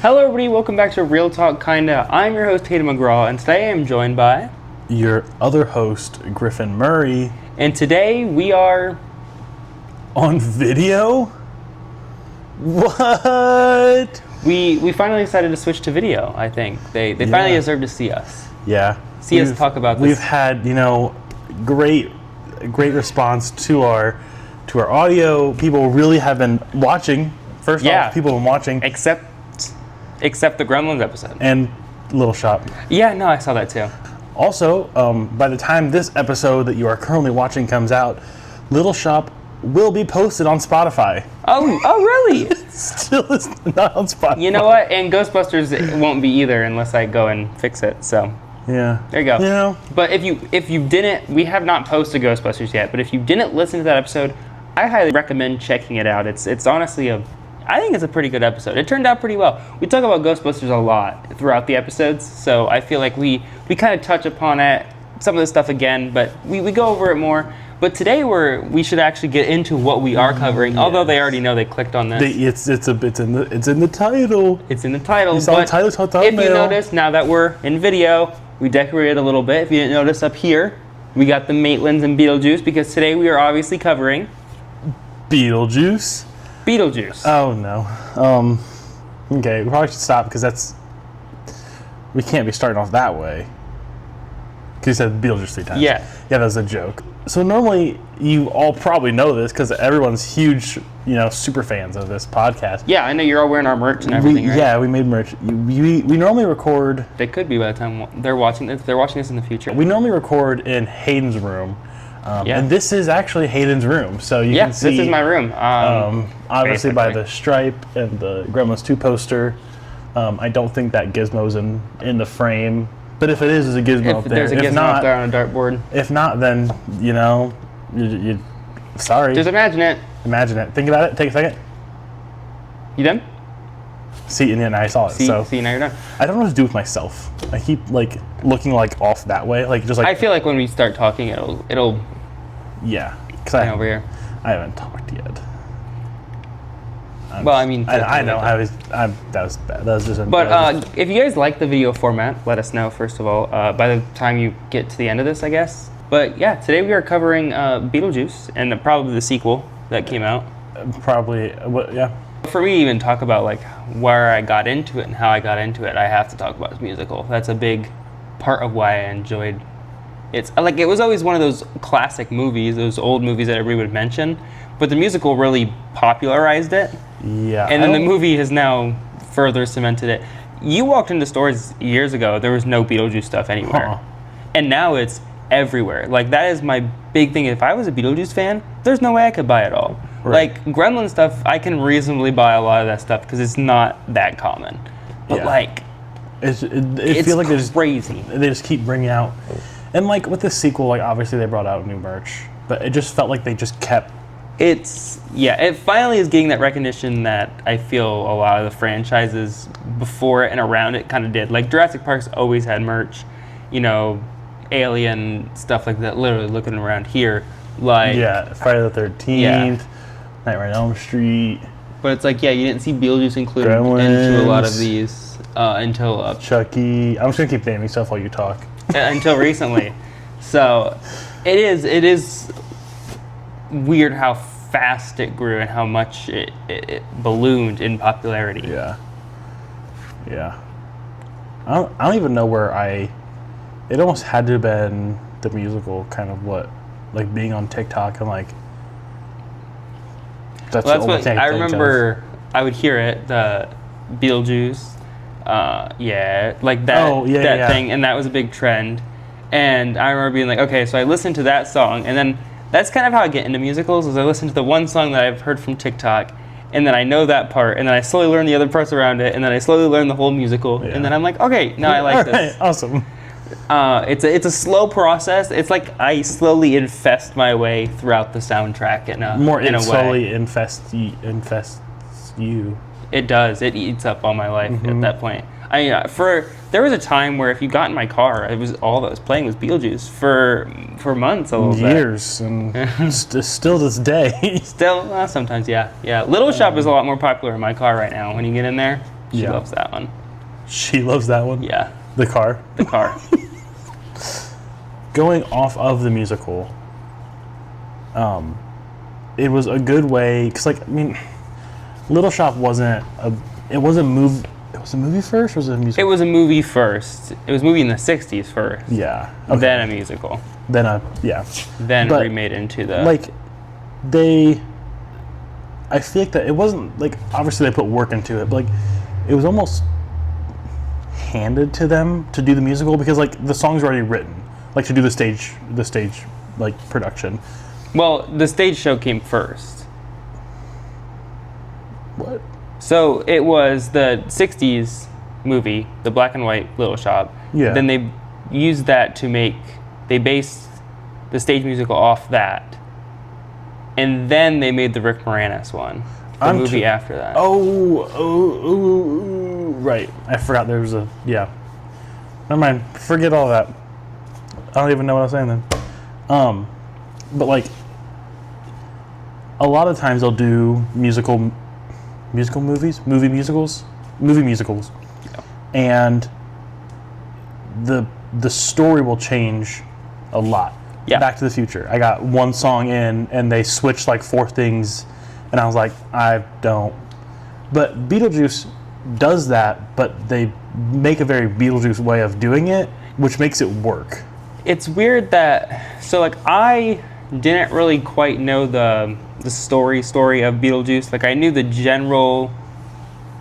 Hello everybody, welcome back to Real Talk Kinda. I'm your host Tatum McGraw, and today I am joined by... your other host, Griffin Murray. And today we are... on video? What? We finally decided to switch to video, I think. They finally deserve to see us. Yeah. See us talk about this. We've had, great response to our audio. People really have been watching. First off, people have been watching. Except the Gremlins episode. And Little Shop. Yeah, no, I saw that too. Also, by the time this episode that you are currently watching comes out, Little Shop will be posted on Spotify. Oh, really? Still is not on Spotify. You know what? And Ghostbusters it won't be either unless I go and fix it. So yeah, there you go. But if you didn't, we have not posted Ghostbusters yet. But if you didn't listen to that episode, I highly recommend checking it out. It's honestly I think it's a pretty good episode. It turned out pretty well. We talk about Ghostbusters a lot throughout the episodes, so I feel like we kind of touch upon some of the stuff again, but we go over it more. But today we should actually get into what we are covering. Yes. Although they already know they clicked on this. It's in the title. It's in the title. It's on the title. If you notice, now that we're in video, we decorated a little bit. If you didn't notice up here, we got the Maitlands and Beetlejuice because today we are obviously covering Beetlejuice. Oh no. Okay, we probably should stop because we can't be starting off that way. Because you said Beetlejuice 3 times. Yeah, that's a joke. So normally you all probably know this because everyone's huge, super fans of this podcast. Yeah, I know you're all wearing our merch and everything, right? Yeah, we made merch. We normally record. They could be by the time they're watching. If they're watching this in the future. We normally record in Hayden's room. And this is actually Hayden's room, so you can see. This is my room. Obviously, basically. By the stripe and the Gremlins 2 poster. I don't think that gizmo's in the frame, but if it is, there's a gizmo up there. There's a gizmo up there on a dartboard. If not, then you sorry. Just imagine it. Imagine it. Think about it. Take a second. You done? See, and then I saw it. See, now you're done. I don't know what to do with myself. I keep looking off that way, I feel like when we start talking, it'll. Yeah, because over here. I haven't talked yet. Well, I mean, I know. That was bad. That was just. But if you guys like the video format, let us know first of all. By the time you get to the end of this, I guess. But yeah, today we are covering Beetlejuice and probably the sequel that came out. Probably, yeah. For me to even talk about where I got into it and how I got into it, I have to talk about his musical. That's a big part of why I enjoyed it. It was always one of those classic movies, those old movies that everybody would mention, but the musical really popularized it. Yeah. And then the movie has now further cemented it. You walked into stores years ago, there was no Beetlejuice stuff anywhere. And now it's everywhere. That is my big thing. If I was a Beetlejuice fan, there's no way I could buy it all. Right. Gremlin stuff, I can reasonably buy a lot of that stuff because it's not that common. But it feels like it's crazy. They just keep bringing out, and with this sequel, obviously they brought out new merch, but it just felt like they just kept. It finally is getting that recognition that I feel a lot of the franchises before it and around it kind of did. Jurassic Park's always had merch, Alien stuff like that. Literally looking around here, Friday the 13th. Nightmare on Elm Street. But it's you didn't see Beetlejuice included into a lot of these until... Chucky. I'm just going to keep naming stuff while you talk. Until recently. So, it is weird how fast it grew and how much it ballooned in popularity. Yeah. I don't even know where it almost had to have been the musical kind of being on TikTok and that's what I remember. I would hear it, the Beetlejuice, that thing, and that was a big trend. And I remember being okay, so I listened to that song, and then that's kind of how I get into musicals. Is I listen to the one song that I've heard from TikTok, and then I know that part, and then I slowly learn the other parts around it, and then I slowly learn the whole musical, and then I'm okay, now I like this. Awesome. It's a slow process. It's I slowly infest my way throughout the soundtrack in a way. Slowly infests you. It does. It eats up all my life at that point. There was a time where if you got in my car, it was all that was playing was Beetlejuice for months, years, and still this day. Still, sometimes, yeah. Little Shop is a lot more popular in my car right now. When you get in there, She Yeah. loves that one. She loves that one? Yeah, The car? the car. Going off of the musical, it was a good way, because, like, I mean, Little Shop wasn't a, it was a movie first, or was it a musical? It was a movie first. It was a movie in the 60s first. Yeah. Okay. Then a musical. Yeah. Then But, remade into the... Like, I feel like that it wasn't, like, obviously they put work into it, but, like, it was almost handed to them to do the musical, because, like, the songs were already written, like, to do the stage, like, production. Well, the stage show came first. What? So it was the 60s movie, the black and white Little Shop. Yeah. Then they used that to they based the stage musical off that. And then they made the Rick Moranis one, the movie after that. Right. I forgot there was yeah. Never mind. Forget all that. I don't even know what I was saying then. But, like, a lot of times they'll do movie musicals, Yeah. and the story will change a lot. Yeah. Back to the Future. I got one song in, and they switched like 4 things, and I was like, I don't. But Beetlejuice does that, but they make a very Beetlejuice way of doing it, which makes it work. It's weird that... So, like, I didn't really quite know the story of Beetlejuice. Like, I knew the general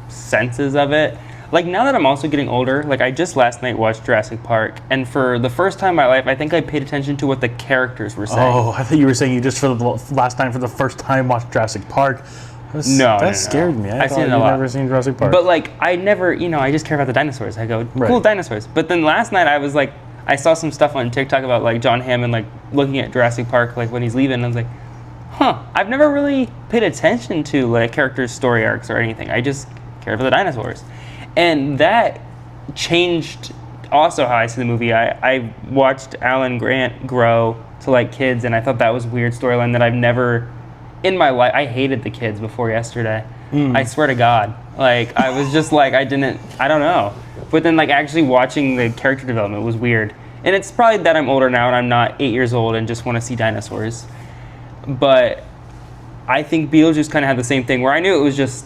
senses of it. Like, now that I'm also getting older, like, I just last night watched Jurassic Park, and for the first time in my life, I think I paid attention to what the characters were saying. Oh, I thought you were saying you just for the last time for the first time watched Jurassic Park. That scared me. I've seen it a lot. I've never seen Jurassic Park. But, like, I never, I just care about the dinosaurs. I go, cool Right. dinosaurs. But then last night I was like, I saw some stuff on TikTok about, like, John Hammond, like, looking at Jurassic Park, like, when he's leaving, and I was like, I've never really paid attention to, like, characters' story arcs or anything. I just care for the dinosaurs. And that changed also how I see the movie. I watched Alan Grant grow to like kids, and I thought that was a weird storyline that I've never in my life. I hated the kids before yesterday. I swear to God. Like, I was just like, I don't know. But then, like, actually watching the character development was weird. And it's probably that I'm older now and I'm not 8 years old and just want to see dinosaurs. But I think Beetlejuice kind of had the same thing, where I knew it was just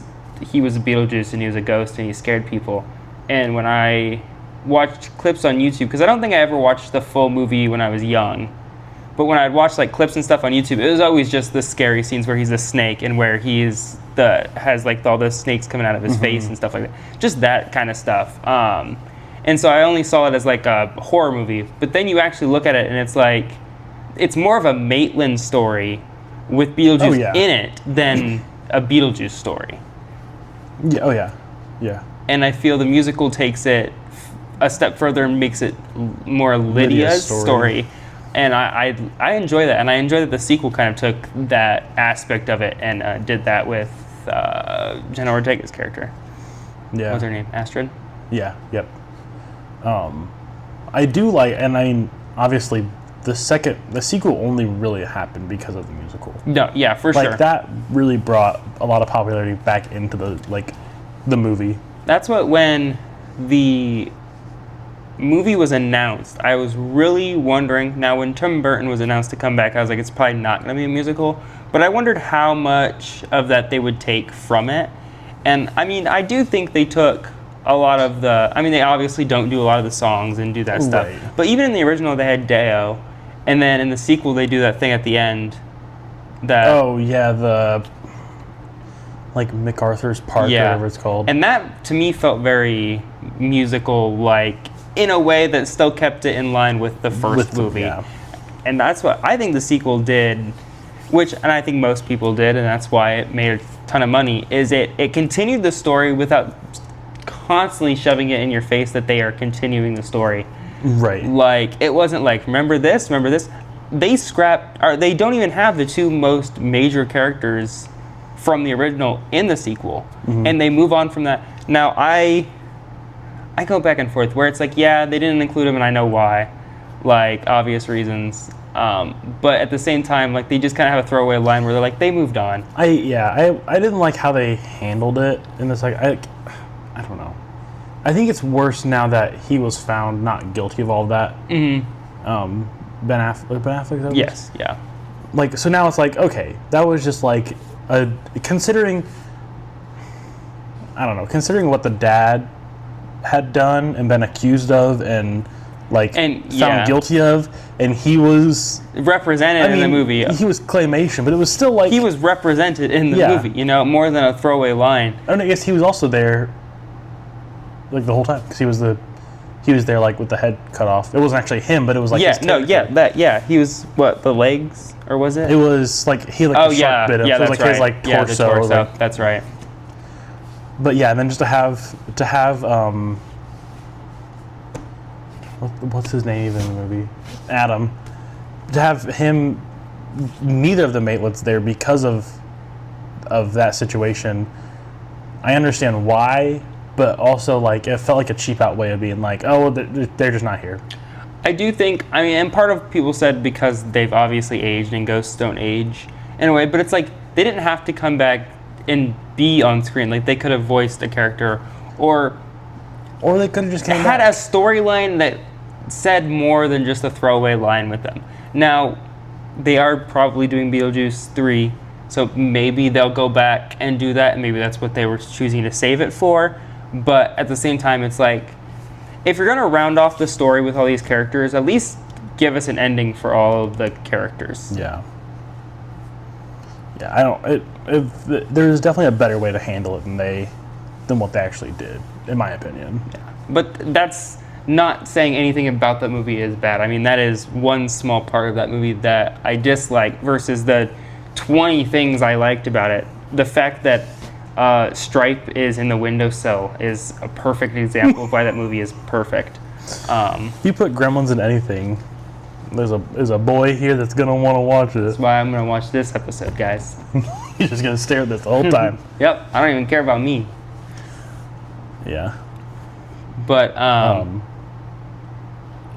he was a Beetlejuice and he was a ghost and he scared people. And when I watched clips on YouTube, because I don't think I ever watched the full movie when I was young, but when I'd watch like clips and stuff on YouTube, it was always just the scary scenes where he's a snake and where has like all the snakes coming out of his face and stuff like that. Just that kind of stuff. And so I only saw it as like a horror movie. But then you actually look at it and it's like, it's more of a Maitland story with Beetlejuice in it than a Beetlejuice story. Yeah. Oh yeah. Yeah. And I feel the musical takes it a step further and makes it more Lydia's story. And I enjoy that. And I enjoy that the sequel kind of took that aspect of it and did that with Jenna Ortega's character. Yeah. What's her name? Astrid? Yeah. Yep. I do like, and I mean, obviously, the sequel only really happened because of the musical. No, yeah, for like, sure. Like, that really brought a lot of popularity back into the movie. That's what, when the movie was announced, I was really wondering. Now, when Tim Burton was announced to come back, I was like, it's probably not going to be a musical. But I wondered how much of that they would take from it. And, I mean, I do think they took a lot of they obviously don't do a lot of the songs and do that stuff. Right. But even in the original, they had Deo. And then in the sequel, they do that thing at the end. Oh, yeah, like MacArthur's Park, or whatever it's called. And that, to me, felt very musical-like, in a way that still kept it in line with the first movie. Yeah. And that's what I think the sequel did, and I think most people did, and that's why it made a ton of money, is it continued the story without constantly shoving it in your face that they are continuing the story. Right. Like, it wasn't like, remember this. They they don't even have the 2 most major characters from the original in the sequel. And they move on from that. Now, I go back and forth where it's like, yeah, they didn't include them and I know why. Like, obvious reasons. But at the same time, like, they just kind of have a throwaway line where they're like, they moved on. I didn't like how they handled it in this. Like, I don't know. I think it's worse now that he was found not guilty of all of that. Mm-hmm. Ben Affleck. That yes. Yeah. Like, so now it's like, okay, that was just like considering what the dad had done and been accused of and found guilty of, and he was represented in the movie. He was claymation, but it was still like he was represented in the movie. You know, more than a throwaway line. And I guess he was also there, like the whole time, because he was there like with the head cut off. It wasn't actually him, but it was like he was what, the legs, or was it? It was like he like the shark bit him. Yeah, so it was that's like right. his like torso. The torso. Like, that's right. But yeah, and then just to have what's his name even in the movie? Adam. To have him, neither of the matelets there because of that situation. I understand why, but also like it felt like a cheap out way of being like, oh, they're just not here. I do think, and part of people said because they've obviously aged and ghosts don't age in a way, but it's like they didn't have to come back and be on screen. Like they could have voiced a character, or they could have just had a storyline that said more than just a throwaway line with them. Now, they are probably doing Beetlejuice 3, so maybe they'll go back and do that, and maybe that's what they were choosing to save it for. But at the same time, it's like, if you're going to round off the story with all these characters, at least give us an ending for all of the characters. Yeah. Yeah, I don't. There's definitely a better way to handle it than what they actually did, in my opinion. Yeah. But that's not saying anything about that movie is bad. I mean, that is one small part of that movie that I dislike versus the 20 things I liked about it. The fact that Stripe is in the windowsill is a perfect example of why that movie is perfect. If you put Gremlins in anything, there's a boy here that's gonna want to watch it. That's why I'm gonna watch this episode, guys. He's just gonna stare at this the whole time. Yep, I don't even care about me. Yeah. But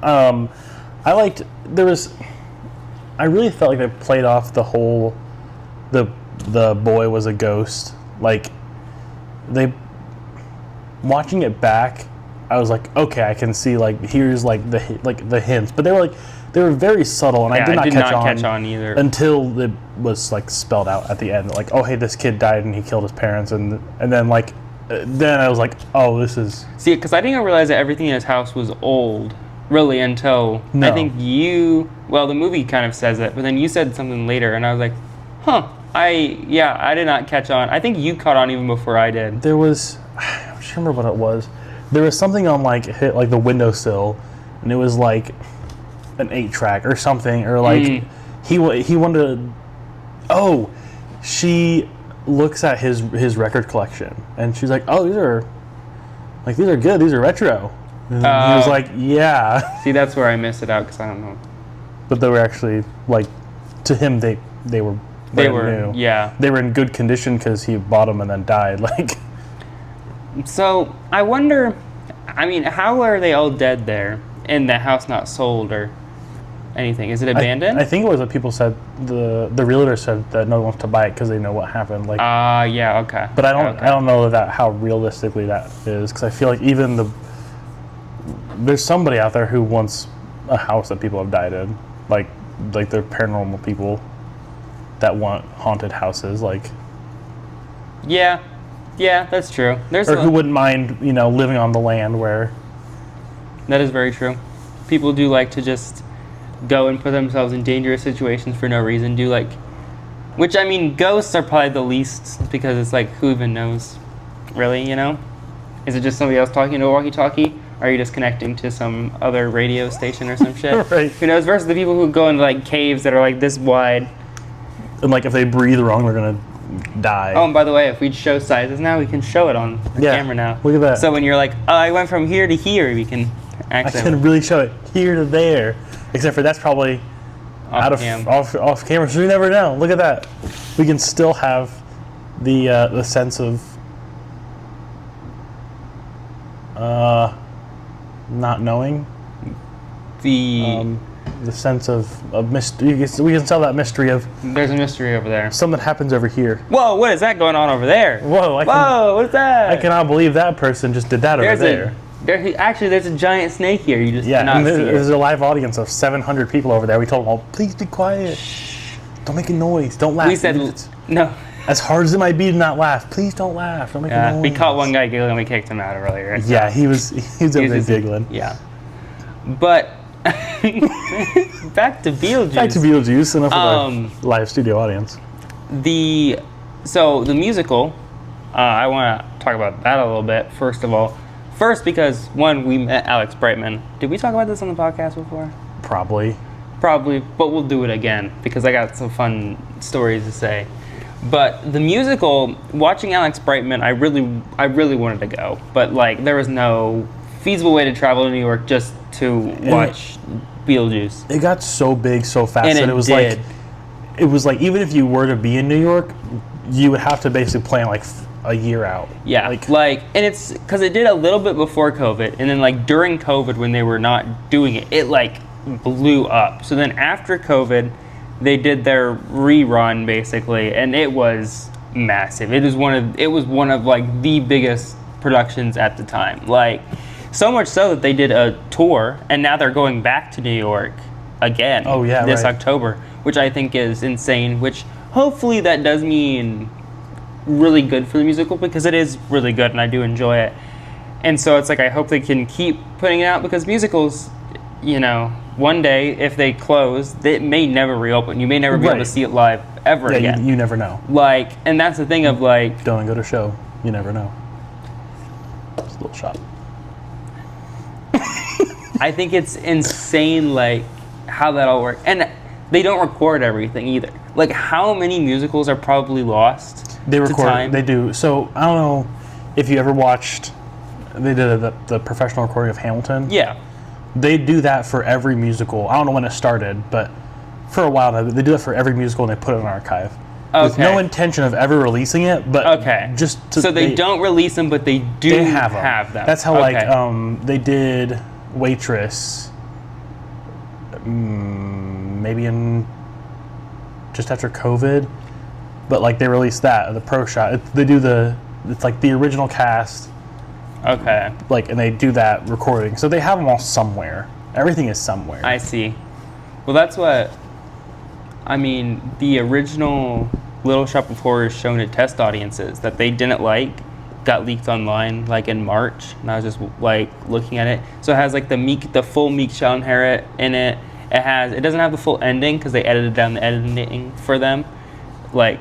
I liked I really felt like they played off the whole the boy was a ghost. Like watching it back, I was like, okay, I can see like here's like the hints, but they were very subtle, and I did not catch on either until it was like spelled out at the end. Like, oh hey, this kid died and he killed his parents, and then like then I was like, oh, this is because I didn't realize that everything in his house was old. Really, until I think the movie kind of says it, but then you said something later, and I was like, huh, I did not catch on. I think you caught on even before I did. There was, I don't remember what it was. There was something on like the windowsill, and it was like an 8-track or something, or like he wanted to, oh, she looks at his record collection, and she's like, oh, these are good, these are retro. And he was like, yeah. See, that's where I missed it out because I don't know. But they were actually like, to him they were new. Yeah. They were in good condition because he bought them and then died. Like. So I wonder, I mean, how are they all dead there and the house not sold or anything? Is it abandoned? I think it was what people said. The realtor said that no one wants to buy it because they know what happened. Like. Yeah. Okay. But I don't know that how realistically that is, because I feel like even there's somebody out there who wants a house that people have died in, like they're paranormal people that want haunted houses, like. Yeah, that's true. Who wouldn't mind, living on the land where. That is very true. People do like to just go and put themselves in dangerous situations for no reason. Which I mean, ghosts are probably the least, because it's like, who even knows, really? Is it just somebody else talking to a walkie-talkie? Are you just connecting to some other radio station or some shit? Right. Who knows? Versus the people who go into like caves that are like this wide. And like if they breathe wrong, they're gonna die. Oh, and by the way, if we show sizes now, we can show it on the camera now. Look at that. So when you're like, oh, I went from here to here, we can actually. I can really show it here to there. Except for that's probably off camera, so you never know. Look at that. We can still have the sense of not knowing. the sense of mystery. We can sell that mystery of There's a mystery over there. something happens over here. Whoa, what is that going on over there? Whoa, what is that? I cannot believe that person just did that over there. There's a giant snake here. You just Yeah, cannot and see there's it. a live audience of 700 people over there. We told them, oh, please be quiet. Don't make a noise. Don't laugh. We said no. As hard as it might be to not laugh, please don't laugh. Don't make a noise. We caught one guy giggling and we kicked him out earlier. So. Yeah, he was over there giggling. Yeah. But back to Beetlejuice. Back to Beetlejuice, enough of the live studio audience. So the musical, I want to talk about that a little bit, first of all. First, because, one, we met Alex Brightman. Did we talk about this on the podcast before? Probably, but we'll do it again, because I got some fun stories to say. But the musical, watching Alex Brightman, I really wanted to go. But, like, there was no feasible way to travel to New York just to watch Beetlejuice. It got so big so fast And that it was like even if you were to be in New York, you would have to basically plan like a year out. Yeah, and it's because it did a little bit before COVID, and then like during COVID when they were not doing it, it like blew up. So then after COVID, they did their rerun basically, and it was massive. It was one of like the biggest productions at the time. Like so much so that they did a tour, and now they're going back to New York again. Oh yeah, this October, which I think is insane. Which hopefully that does mean really good for the musical, because it is really good and I do enjoy it. And so it's like I hope they can keep putting it out, because musicals, you know, one day if they close, they may never reopen. You may never be able to see it live ever again. You never know. Like, and that's the thing of like, don't go to a show. You never know. It's a little shot. I think it's insane, like how that all works, and they don't record everything either. Like, how many musicals are probably lost? They record. To time? They do. So I don't know if you ever watched. They did the professional recording of Hamilton. Yeah. They do that for every musical. I don't know when it started, but for a while now, they do it for every musical and they put it in archive. Okay. With no intention of ever releasing it, but just to, so they don't release them, but they do have them. That's how like they did Waitress. Maybe in just after COVID, but like they released that the pro shot. It's like the original cast. Okay. Like, and they do that recording, so they have them all somewhere. Everything is somewhere. I see. Well, that's what I mean. The original Little Shop of Horrors shown at test audiences that they didn't like got leaked online like in March, and I was just like looking at it. So it has like the full Meek Shall Inherit in it. It doesn't have the full ending because they edited down the editing for them, like,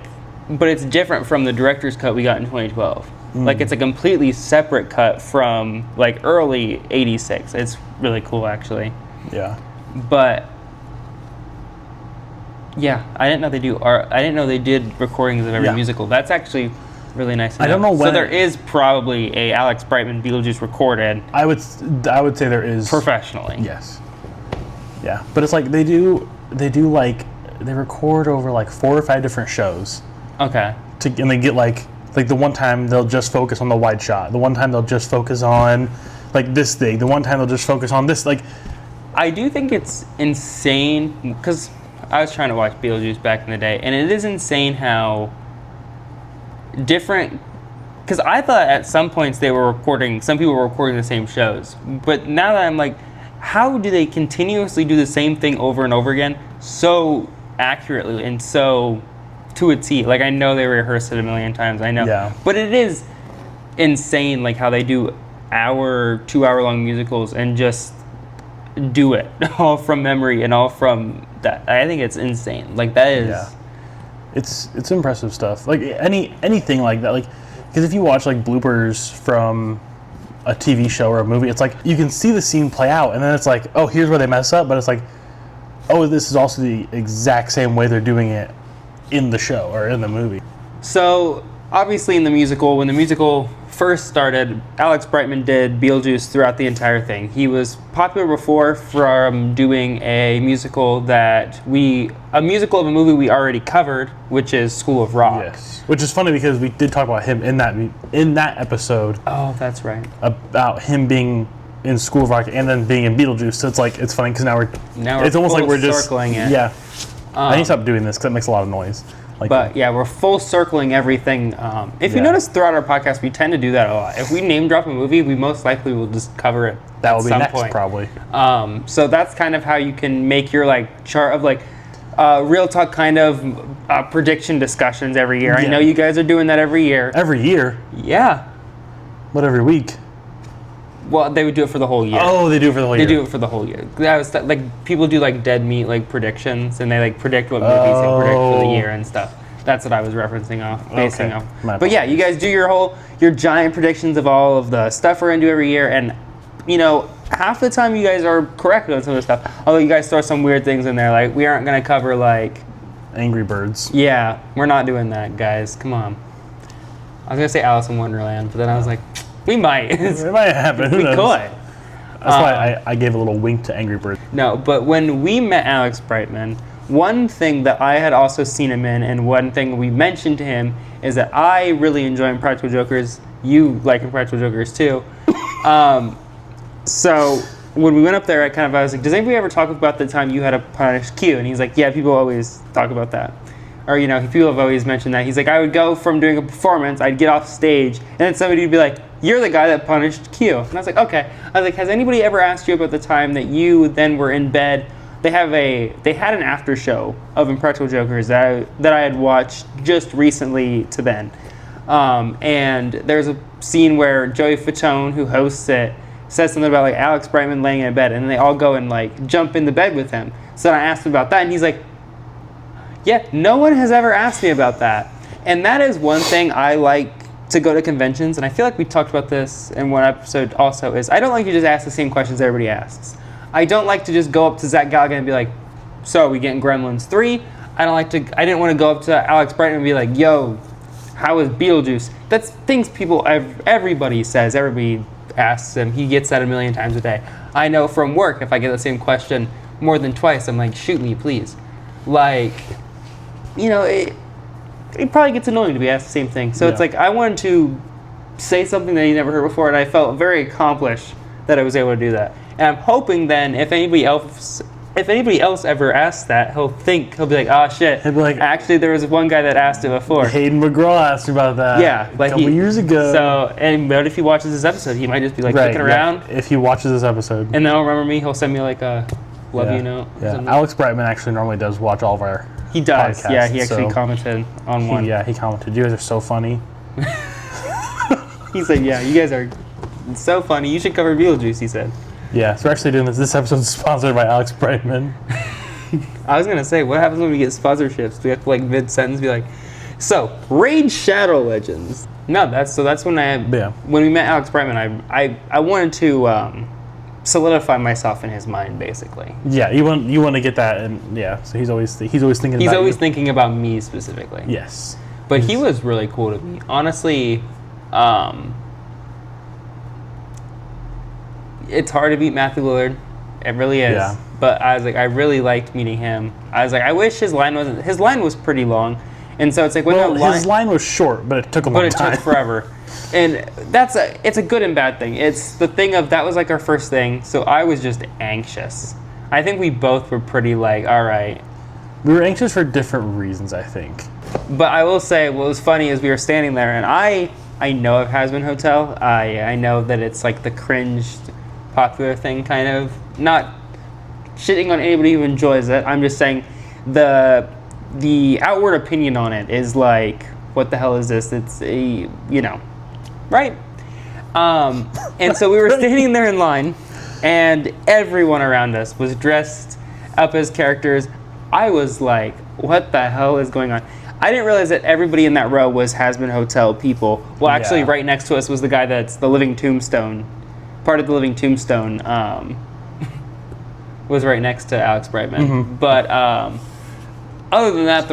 but it's different from the director's cut we got in 2012. Like, it's a completely separate cut from like early '86. It's really cool, actually. Yeah. But yeah, I didn't know they did recordings of every musical. That's actually really nice to know. I don't know when. So there is probably a Alex Brightman Beetlejuice recorded. I would say there is professionally. Yes. Yeah, but it's like they record over like 4 or 5 different shows. Okay. And they get like the one time they'll just focus on the wide shot. The one time they'll just focus on like this thing. The one time they'll just focus on this. Like, I do think it's insane because I was trying to watch Beetlejuice back in the day, and it is insane how different. Because I thought at some points some people were recording the same shows, but now that I'm like, how do they continuously do the same thing over and over again so accurately and so to a T? Like, I know they rehearsed it a million times, I know. Yeah. But it is insane, like, how they do 2-hour long musicals and just do it all from memory and all from that. I think it's insane. Like, that is... Yeah. It's impressive stuff. Like, anything like that. Like, because if you watch, like, bloopers from a TV show or a movie, it's like you can see the scene play out, and then it's like, oh, here's where they mess up, but it's like, oh, this is also the exact same way they're doing it in the show or in the movie. So obviously in the musical, when the musical first started, Alex Brightman did Beetlejuice throughout the entire thing. He was popular before from doing a musical of a movie we already covered, which is School of Rock. Yes. Which is funny because we did talk about him in that episode. Oh, that's right. About him being in School of Rock and then being in Beetlejuice. So it's like, it's funny because now it's almost like we're just circling it. Yeah. I need to stop doing this because it makes a lot of noise. Like, but yeah, we're full circling everything. If you notice throughout our podcast, we tend to do that a lot. If we name drop a movie, we most likely will just cover it. That will be some next, point. probably. So that's kind of how you can make your like chart of like real talk kind of prediction discussions every year. Yeah. I know you guys are doing that every year. Every year? Yeah. What, every week? Well, they would do it for the whole year. Oh, they do it for the whole year. They do it for the whole year. That was like people do like dead meat like predictions, and they like predict what movies they predict for the year and stuff. That's what I was referencing off, basing off. But yeah, you guys do your giant predictions of all of the stuff we're gonna do every year, and you know, half the time you guys are correct on some of the stuff. Although you guys throw some weird things in there, like we aren't gonna cover like Angry Birds. Yeah, we're not doing that, guys. Come on. I was gonna say Alice in Wonderland, but then I was like, we might. It might happen. We could. That's why I gave a little wink to Angry Birds. No, but when we met Alex Brightman, one thing that I had also seen him in, and one thing we mentioned to him, is that I really enjoy Impractical Jokers. You like Impractical Jokers too. So when we went up there, I was like, does anybody ever talk about the time you had to punish Q? And he's like, yeah, people always talk about that. Or, you know, people have always mentioned that. He's like, I would go from doing a performance, I'd get off stage, and then somebody would be like, you're the guy that punished Q. And I was like, okay. I was like, has anybody ever asked you about the time that you then were in bed? They had an after show of Impractical Jokers that I had watched just recently to then. And there's a scene where Joey Fatone, who hosts it, says something about like Alex Brightman laying in bed, and then they all go and like jump in the bed with him. So then I asked him about that, and he's like, yeah, no one has ever asked me about that. And that is one thing I like to go to conventions, and I feel like we talked about this in one episode also, is I don't like to just ask the same questions everybody asks. I don't like to just go up to Zach Galligan and be like, so are we getting Gremlins 3? I didn't want to go up to Alex Brightman and be like, yo, how is Beetlejuice? That's things everybody says, everybody asks him. He gets that a million times a day. I know from work, if I get the same question more than twice, I'm like, shoot me, please. Like, you know, it probably gets annoying to be asked the same thing. So it's like, I wanted to say something that you never heard before, and I felt very accomplished that I was able to do that. And I'm hoping then, if anybody else ever asks that, he'll be like, oh shit. He'll be like, actually, there was one guy that asked it before. Hayden McGraw asked me about that. Yeah, a couple years ago. So, but if he watches this episode, he might just be like kicking around. If he watches this episode, and then he'll remember me. He'll send me like a love you note. Yeah, Alex Brightman actually normally does watch all of our. He does. podcasts, Yeah, he actually commented on one. Yeah, he commented. You guys are so funny. He said, yeah, you guys are so funny. You should cover Beetlejuice, he said. Yeah, so we're actually doing this. This episode is sponsored by Alex Brightman. I was going to say, what happens when we get sponsorships? Do we have to, like, mid-sentence be like, so, Raid Shadow Legends. No, that's when when we met Alex Brightman, I wanted to solidify myself in his mind, basically. Yeah, you want to get that, and yeah, so he's always thinking about He's always you. thinking about me specifically. Yes. But he was really cool to me. Honestly, it's hard to beat Matthew Lillard. It really is. Yeah. But I was like, I really liked meeting him. I was like, I wish his line was pretty long. And so it's like, his line was short, but it took a long time. But it took forever. And it's a good and bad thing. It's the thing of, that was like our first thing. So I was just anxious. I think we both were pretty like, all right. We were anxious for different reasons, I think. But I will say, what was funny is we were standing there, and I know of Has Been Hotel. I know that it's like the cringed popular thing, kind of. Not shitting on anybody who enjoys it. I'm just saying the outward opinion on it is like, what the hell is this? It's a, right? And so we were standing there in line, and everyone around us was dressed up as characters. I was like, what the hell is going on? I didn't realize that everybody in that row was Has Been Hotel people. Well, actually, right next to us was the guy that's the Living Tombstone. Part of the Living Tombstone was right next to Alex Brightman. Mm-hmm. But other than that,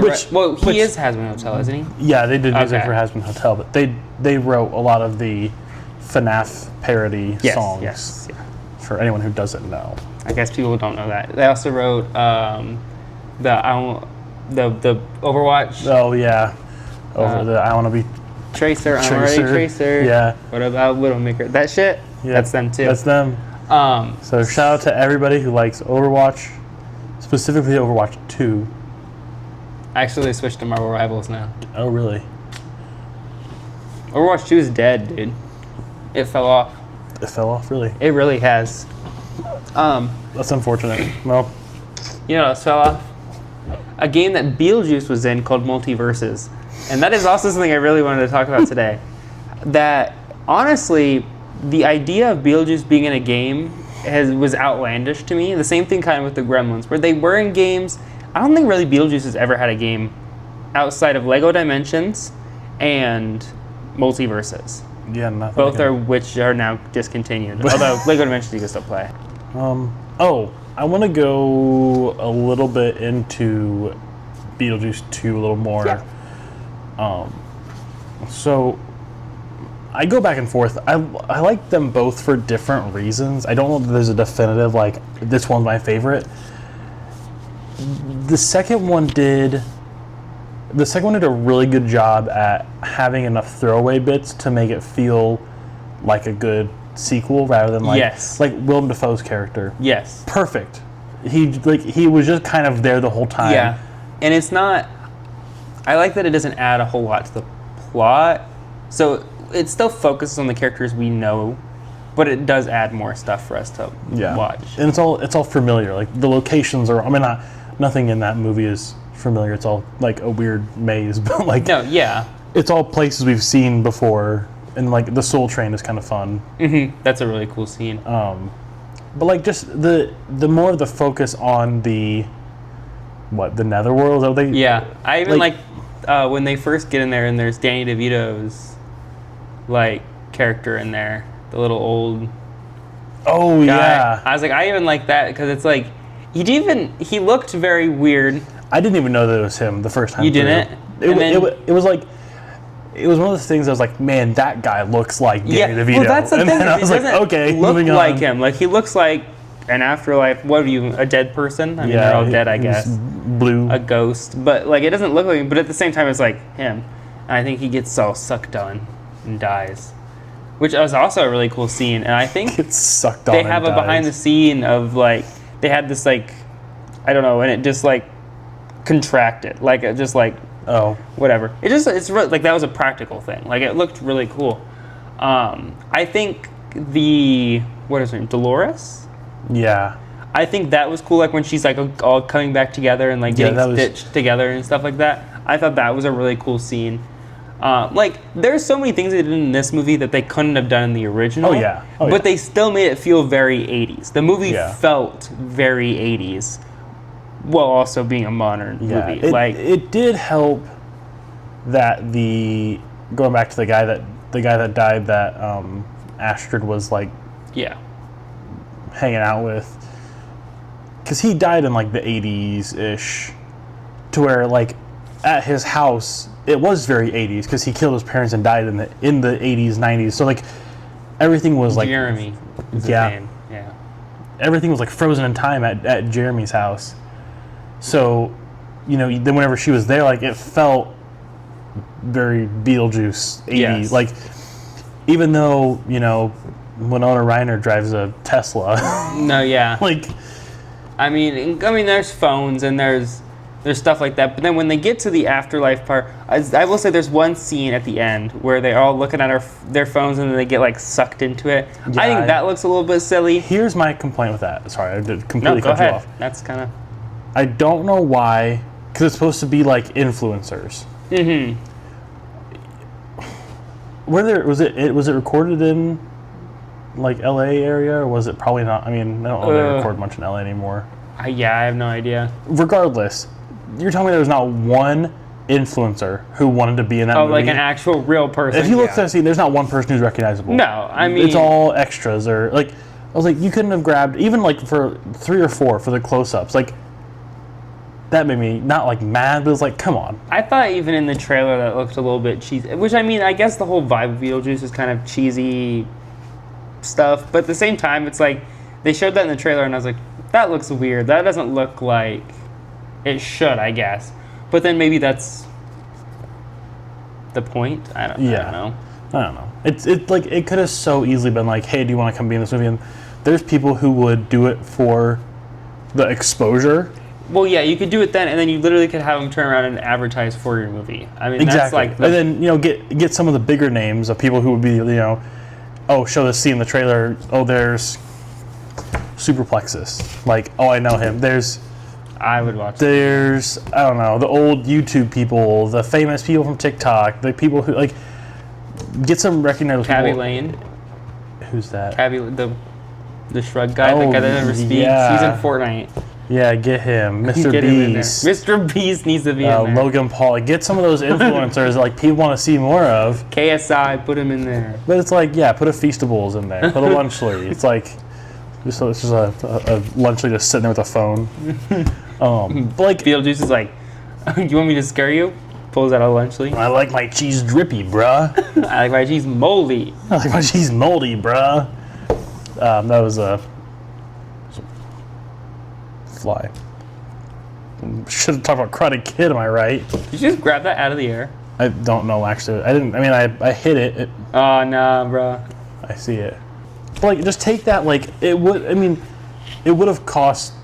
he is Has Been Hotel, isn't he? Yeah, they did music for Has Been Hotel, but they wrote a lot of the FNAF parody songs. Yes. Yeah. For anyone who doesn't know. I guess people don't know that. They also wrote the Overwatch. Oh yeah, I want to be Tracer. I'm already Tracer. Yeah. What about Widowmaker? That shit. Yeah, that's them too. That's them. So shout out to everybody who likes Overwatch, specifically Overwatch 2. Actually, they switched to Marvel Rivals now. Oh, really? Overwatch 2 is dead, dude. It fell off. It fell off, really? It really has. That's unfortunate. Well, you know what else fell off? A game that Beetlejuice was in called Multiverses. And that is also something I really wanted to talk about today. That, honestly, the idea of Beetlejuice being in a game was outlandish to me. The same thing kind of with the Gremlins, where they were in games. I don't think really Beetlejuice has ever had a game outside of Lego Dimensions and Multiverses. yeah, nothing. Both are which are now discontinued. Although Lego Dimensions you can still play. I want to go a little bit into Beetlejuice 2 a little more. Yeah. So I go back and forth. I like them both for different reasons. I don't know that there's a definitive, like, this one's my favorite. The second one did a really good job at having enough throwaway bits to make it feel like a good sequel rather than like Willem Dafoe's character. Yes. Perfect. He was just kind of there the whole time. Yeah. And it's not, I like that it doesn't add a whole lot to the plot. So it still focuses on the characters we know, but it does add more stuff for us to watch. And it's all familiar. Like the locations are, nothing in that movie is familiar. It's all like a weird maze, but like it's all places we've seen before. And like the Soul Train is kind of fun. Mm-hmm. That's a really cool scene. But like just the more of the focus on the Netherworld. Yeah, I even like when they first get in there and there's Danny DeVito's like character in there, the little old. Oh guy. yeah. I was like, I even like that because it's like he looked very weird. I didn't even know that it was him the first time. You didn't? It was like. It was one of those things I was like, man, that guy looks like Danny DeVito. Well, that's the thing. Then I was like, okay, moving on. Like him. Like he looks like an afterlife. What are you? A dead person? I mean, they're all dead, I guess. Blue. A ghost, but like it doesn't look like him. But at the same time, it's like him. And I think he gets all sucked on and dies, which was also a really cool scene. And I think gets sucked on. They have a behind the scene of like they had this like I don't know, and it just like contracted, like it just like. Oh, whatever. It's really, like that was a practical thing. Like it looked really cool. I think what is her name? Dolores? Yeah. I think that was cool. Like when she's like all coming back together and like getting stitched together and stuff like that. I thought that was a really cool scene. Like there's so many things they did in this movie that they couldn't have done in the original. But they still made it feel very 80s. The movie felt very 80s. While also being a modern movie. It did help that going back to the guy that died that Astrid was like hanging out with, because he died in like the 80s-ish, to where like at his house it was very 80s because he killed his parents and died in the 80s 90s, so like everything was like Jeremy is his name. Everything was like frozen in time at Jeremy's house. So, then whenever she was there, like it felt very Beetlejuice 80s. Yes. Like, even though Winona Ryder drives a Tesla. No, yeah. Like, I mean, there's phones and there's stuff like that. But then when they get to the afterlife part, I will say there's one scene at the end where they're all looking at their phones and then they get like sucked into it. Yeah, I think that looks a little bit silly. Here's my complaint with that. Sorry, I did completely cut you off. That's kind of. I don't know why, because it's supposed to be like influencers. Mm-hmm. Was it recorded in like LA area, or was it probably not? I mean, I don't know if they record much in LA anymore. I have no idea. Regardless, you're telling me there was not one influencer who wanted to be in that movie? Oh, like an actual real person. If you look at that scene, there's not one person who's recognizable. No, I mean it's all extras, or like I was like, you couldn't have grabbed even like for 3 or 4 for the close-ups, like. That made me not like mad, but it was like, come on. I thought even in the trailer that looked a little bit cheesy, which I mean, I guess the whole vibe of Beetlejuice is kind of cheesy stuff, but at the same time, it's like, they showed that in the trailer and I was like, that looks weird. That doesn't look like it should, I guess. But then maybe that's the point. I don't know. I don't know. It like it could have so easily been like, hey, do you want to come be in this movie? And there's people who would do it for the exposure. Well, yeah, you could do it then, and then you literally could have them turn around and advertise for your movie. I mean, exactly. That's like... And then, you know, get some of the bigger names of people who would be, you know, oh, show this scene in the trailer. Oh, there's Superplexus. Like, oh, I know him. I would watch There's, I don't know, the old YouTube people, the famous people from TikTok, the people who, like, get some recognizable Cabby people. Lane. Who's that? Cabby, the shrug guy, the guy that never speaks. Yeah. He's in Fortnite. Yeah, get him. Mr. Get him in there. Beast. Mr. Beast needs to be in there. Logan Paul. Get some of those influencers that like people want to see more of. KSI, put him in there. But it's like, yeah, put a Feastables in there. Put a Lunchly. It's like, it's just a Lunchly just sitting there with a phone. But like, Beetlejuice is like, you want me to scare you? Pulls out a Lunchly. I like my cheese drippy, bruh. I like my cheese moldy. I like my cheese moldy, bruh. That was a fly. Should have talked about Karate Kid, am I right? Did you just grab that out of the air? I don't know, actually. I didn't, I mean, I hit it. Oh, nah, bro. I see it. But, like, just take that, like, it would, I mean, it would have cost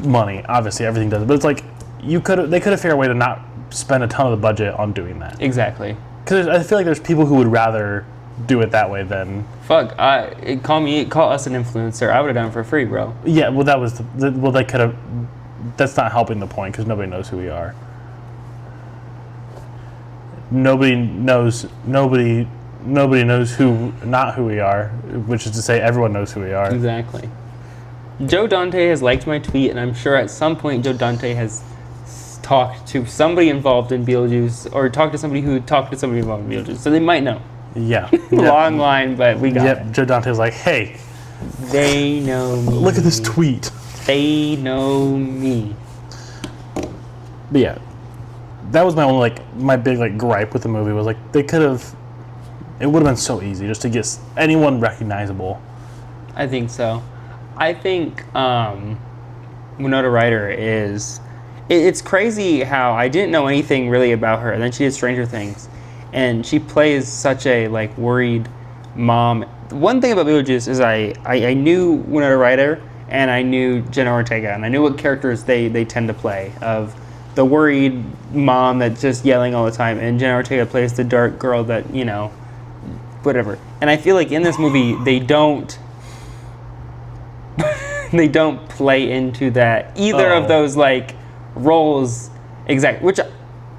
money. Obviously, everything does. But it's like, they could have figured a way to not spend a ton of the budget on doing that. Exactly. Because I feel like there's people who would rather do it that way than... Fuck, call us an influencer. I would have done it for free, bro. Yeah, well, that was, well, they could have, that's not helping the point, because nobody knows who we are. Nobody knows who, not who we are, which is to say everyone knows who we are. Exactly. Joe Dante has liked my tweet, and I'm sure at some point Joe Dante has talked to somebody involved in Beetlejuice, or talked to somebody who talked to somebody involved in Beetlejuice, so they might know. Yeah. Long line, but we got it. Joe Dante's like, hey. They know me. Look at this tweet. They know me. But yeah, that was my only, like, my big, like, gripe with the movie was, like, they could have, it would have been so easy just to get anyone recognizable. I think so. I think Winona Ryder is, it's crazy how I didn't know anything really about her, and then she did Stranger Things, and she plays such a, like, worried mom. One thing about Beetlejuice is I knew Winona Ryder, and I knew Jenna Ortega, and I knew what characters they tend to play, of the worried mom that's just yelling all the time, and Jenna Ortega plays the dark girl that, you know, whatever. And I feel like in this movie, they don't play into that, either of those, like, roles exactly, which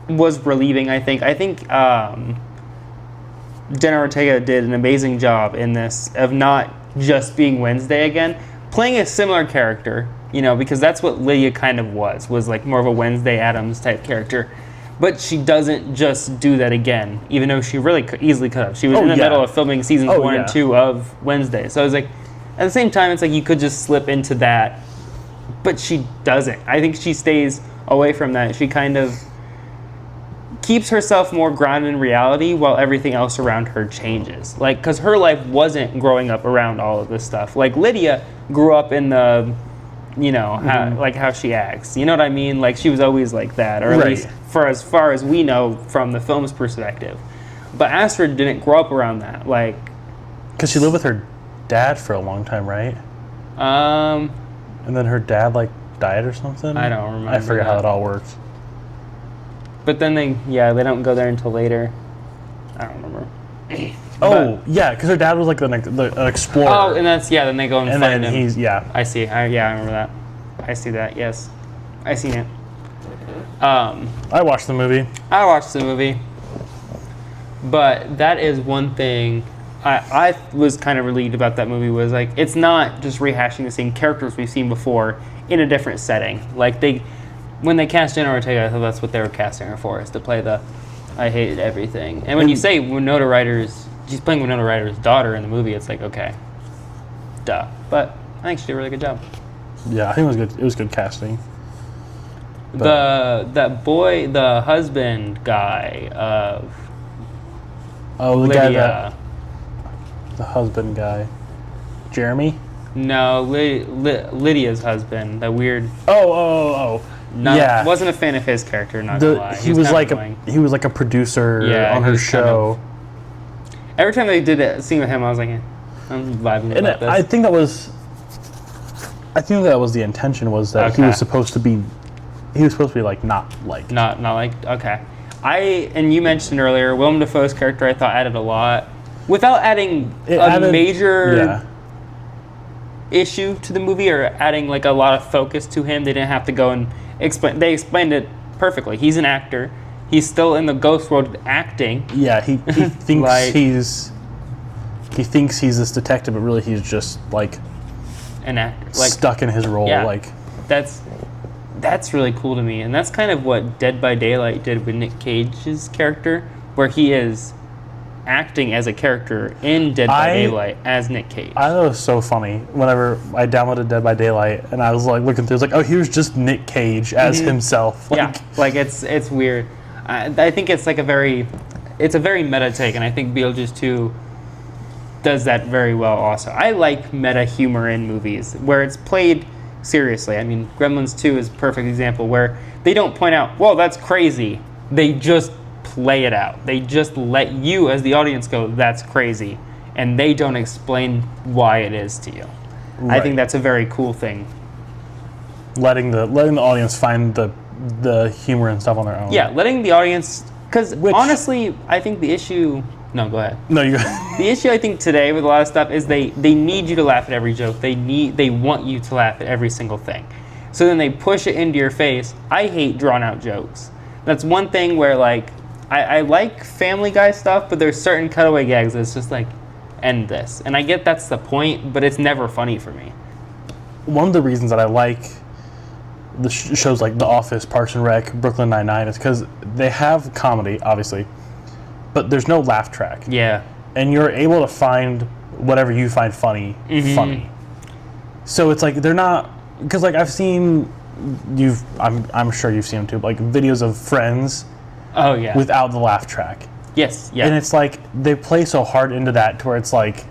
was relieving, I think. I think Jenna Ortega did an amazing job in this of not just being Wednesday again, playing a similar character, you know, because that's what Lydia kind of was like more of a Wednesday Addams type character. But she doesn't just do that again, even though she really easily could have. She was in the middle of filming seasons 1 and 2 of Wednesday. So I was like, at the same time, it's like you could just slip into that, but she doesn't. I think she stays away from that. She kind of keeps herself more grounded in reality while everything else around her changes. Like, because her life wasn't growing up around all of this stuff. Like, Lydia grew up in the, you know, how she acts. You know what I mean? Like, she was always like that, or at least for as far as we know from the film's perspective. But Astrid didn't grow up around that. Like, because she lived with her dad for a long time, right? And then her dad, like, died or something? I don't remember. I forget how it all works. But then they don't go there until later. I don't remember. Yeah, because her dad was like an explorer. Oh, and that's, then they go and find him. He's, I see. I remember that. I see that, yes. I seen it. I watched the movie. But that is one thing I was kind of relieved about that movie, was like, it's not just rehashing the same characters we've seen before in a different setting. Like, when they cast Jenna Ortega, I thought that's what they were casting her for, is to play the I hate everything. And when you say she's playing Winona Ryder's daughter in the movie, it's like, okay, duh. But I think she did a really good job. Yeah, I think it was good. It was good casting. That boy, the husband guy of Lydia. The husband guy. Jeremy? No, Lydia's husband. That weird. Wasn't a fan of his character. Not gonna lie. He was like a producer on her show. Every time they did a scene with him, I was like, I'm vibing about this. I think that was the intention, was that he was supposed to be like not liked. Not like, okay. And you mentioned earlier, Willem Dafoe's character I thought added a lot. Without adding major issue to the movie or adding like a lot of focus to him, they didn't have to go and explain. They explained it perfectly. He's an actor. He's still in the ghost world acting. Yeah, he thinks he thinks he's this detective, but really he's just like an actor, stuck in his role. Yeah, like that's really cool to me, and that's kind of what Dead by Daylight did with Nick Cage's character, where he is acting as a character in Dead by Daylight as Nick Cage. I thought it was so funny whenever I downloaded Dead by Daylight and I was like looking through, I was like, oh, here's just Nick Cage as himself. It's weird. I think it's like a very meta take, and I think Beetlejuice 2 does that very well also. I like meta humor in movies where it's played seriously. I mean, Gremlins 2 is a perfect example where they don't point out, whoa, that's crazy. They just play it out. They just let you as the audience go, that's crazy. And they don't explain why it is to you. Right. I think that's a very cool thing. Letting the audience find the humor and stuff on their own. Yeah, letting the audience, because honestly, I think the issue... No, go ahead. No, you go ahead. The issue I think today with a lot of stuff is they need you to laugh at every joke. They want you to laugh at every single thing. So then they push it into your face. I hate drawn out jokes. That's one thing where like I like Family Guy stuff, but there's certain cutaway gags that's just like, end this. And I get that's the point, but it's never funny for me. One of the reasons that I like the shows like The Office, Parks and Rec, Brooklyn Nine-Nine is because they have comedy, obviously, but there's no laugh track. Yeah. And you're able to find whatever you find funny, funny. So it's like they're not, because like I've seen, I'm sure you've seen them too, like videos of Friends. Oh yeah. Without the laugh track. Yes. Yeah. And it's like they play so hard into that to where it's like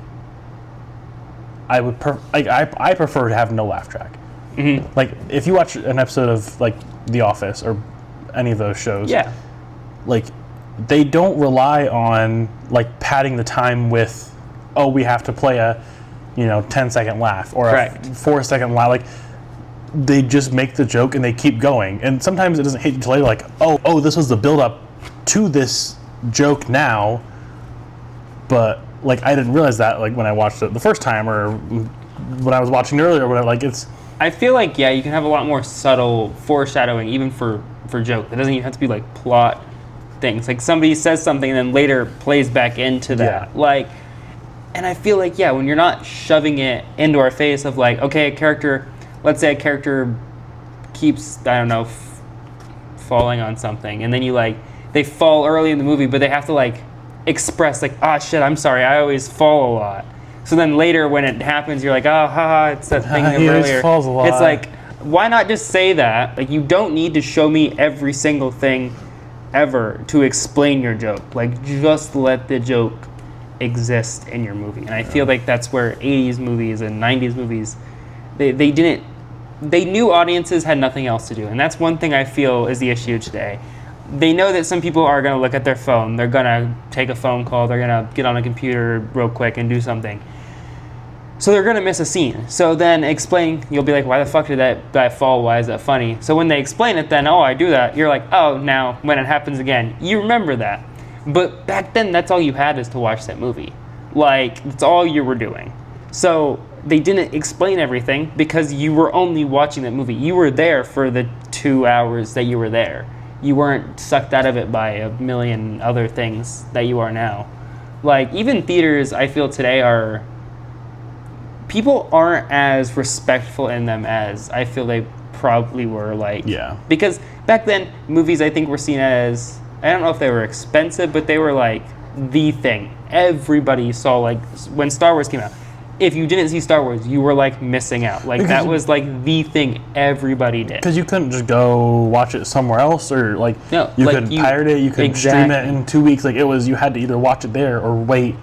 I prefer to have no laugh track. Mm-hmm. Like if you watch an episode of like The Office or any of those shows, like they don't rely on like padding the time with, oh, we have to play a 10-second laugh or a 4-second laugh. Like they just make the joke and they keep going. And sometimes it doesn't hit you till later, like, oh, this was the build-up to this joke now. But like I didn't realize that like when I watched it the first time or when I was watching earlier or whatever. Like it's. I feel like you can have a lot more subtle foreshadowing even for joke. It doesn't even have to be like plot things. Like somebody says something and then later plays back into that. Yeah. Like, and I feel like when you're not shoving it into our face of like, okay, let's say a character keeps, I don't know, falling on something, and then they fall early in the movie, but they have to like express like, oh shit, I'm sorry, I always fall a lot. So then later when it happens, you're like, oh, haha, it's that thing he earlier. Falls a lot. It's like, why not just say that? Like, you don't need to show me every single thing ever to explain your joke. Like, just let the joke exist in your movie. And I feel like that's where 80s movies and 90s movies, they knew audiences had nothing else to do. And that's one thing I feel is the issue today. They know that some people are going to look at their phone. They're going to take a phone call. They're going to get on a computer real quick and do something. So they're going to miss a scene. So then you'll be like, why the fuck did that guy fall? Why is that funny? So when they explain it then, oh, I do that. You're like, oh, now when it happens again, you remember that. But back then, that's all you had is to watch that movie. Like, that's all you were doing. So they didn't explain everything because you were only watching that movie. You were there for the 2 hours that you were there. You weren't sucked out of it by a million other things that you are now. Like, even theaters, I feel today people aren't as respectful in them as I feel they probably were. Like, because back then, movies I think were seen as, I don't know if they were expensive, but they were like the thing. Everybody saw, like, when Star Wars came out, if you didn't see Star Wars, you were like missing out. Like, that was like the thing everybody did. Because you couldn't just go watch it somewhere else, or like you couldn't pirate it, you couldn't stream it in 2 weeks. Like, it was, you had to either watch it there or wait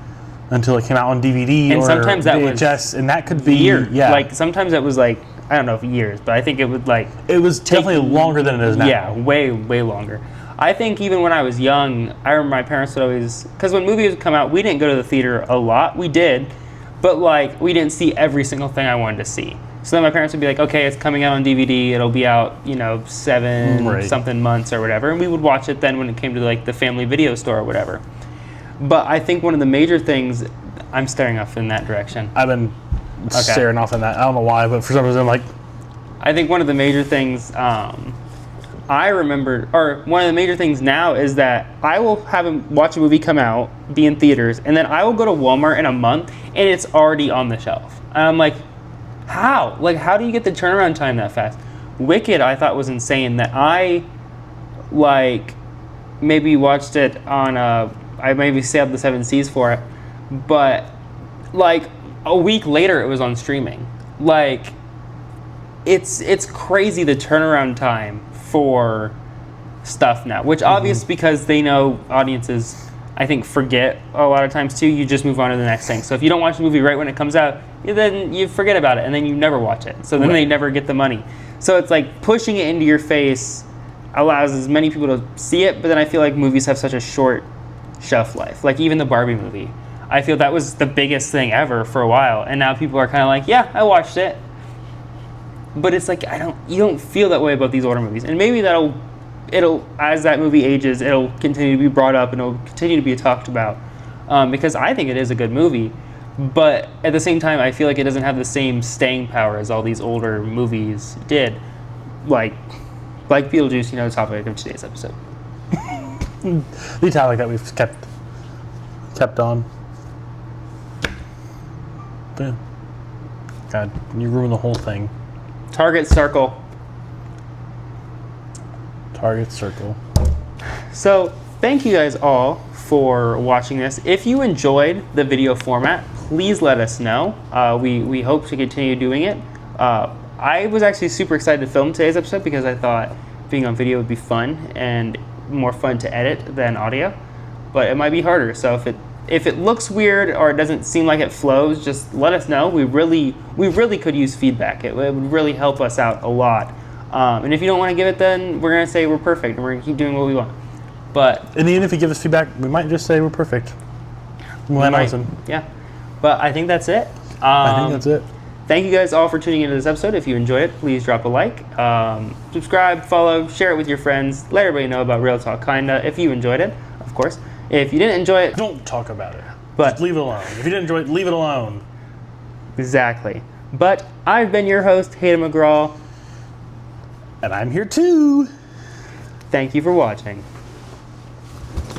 until it came out on DVD and or sometimes that VHS, was and that could be years. Like, sometimes it was like, I don't know if years, but I think it would like it was definitely longer than it is now. Yeah, way longer. I think even when I was young, I remember my parents would always, because when movies would come out, we didn't go to the theater a lot. We did, but like we didn't see every single thing I wanted to see. So then my parents would be like, okay, it's coming out on DVD. It'll be out, 7 something months or whatever. And we would watch it then when it came to like the family video store or whatever. But I think one of the major things, I'm staring off in that direction. I've been staring off in that. I don't know why, but for some reason I'm like. I think one of the major things I remember, or one of the major things now is that I will watch a movie come out, be in theaters, and then I will go to Walmart in a month and it's already on the shelf. And I'm like, how? Like, how do you get the turnaround time that fast? Wicked, I thought was insane that I, maybe watched it on, I maybe saved the 7 Cs for it, but, a week later it was on streaming. It's crazy the turnaround time for stuff now, which obvious because they know audiences, I think, forget a lot of times too. You just move on to the next thing. So if you don't watch the movie right when it comes out, then you forget about it and then you never watch it. So then they never get the money. So it's like pushing it into your face allows as many people to see it, but then I feel like movies have such a short shelf life. Like even the Barbie movie, I feel that was the biggest thing ever for a while, and now people are kind of like, yeah, I watched it. But it's like you don't feel that way about these older movies, and maybe it'll as that movie ages, it'll continue to be brought up and it'll continue to be talked about because I think it is a good movie, but at the same time, I feel like it doesn't have the same staying power as all these older movies did, like Beetlejuice, the topic of today's episode. The topic that we've kept on. Yeah. God, you ruined the whole thing. Target circle. So, thank you guys all for watching this. If you enjoyed the video format, please let us know. We hope to continue doing it. I was actually super excited to film today's episode because I thought being on video would be fun and more fun to edit than audio, but it might be harder. So if it looks weird or it doesn't seem like it flows, just let us know. We really could use feedback. It would really help us out a lot. And if you don't want to give it, then we're going to say we're perfect and we're going to keep doing what we want. And even if you give us feedback, we might just say we're perfect. Yeah. But I think that's it. I think that's it. Thank you guys all for tuning into this episode. If you enjoyed it, please drop a like, subscribe, follow, share it with your friends. Let everybody know about Real Talk Kinda if you enjoyed it, of course. If you didn't enjoy it, don't talk about it. But just leave it alone. If you didn't enjoy it, leave it alone. Exactly. But I've been your host, Hayden McGraw. And I'm here too. Thank you for watching.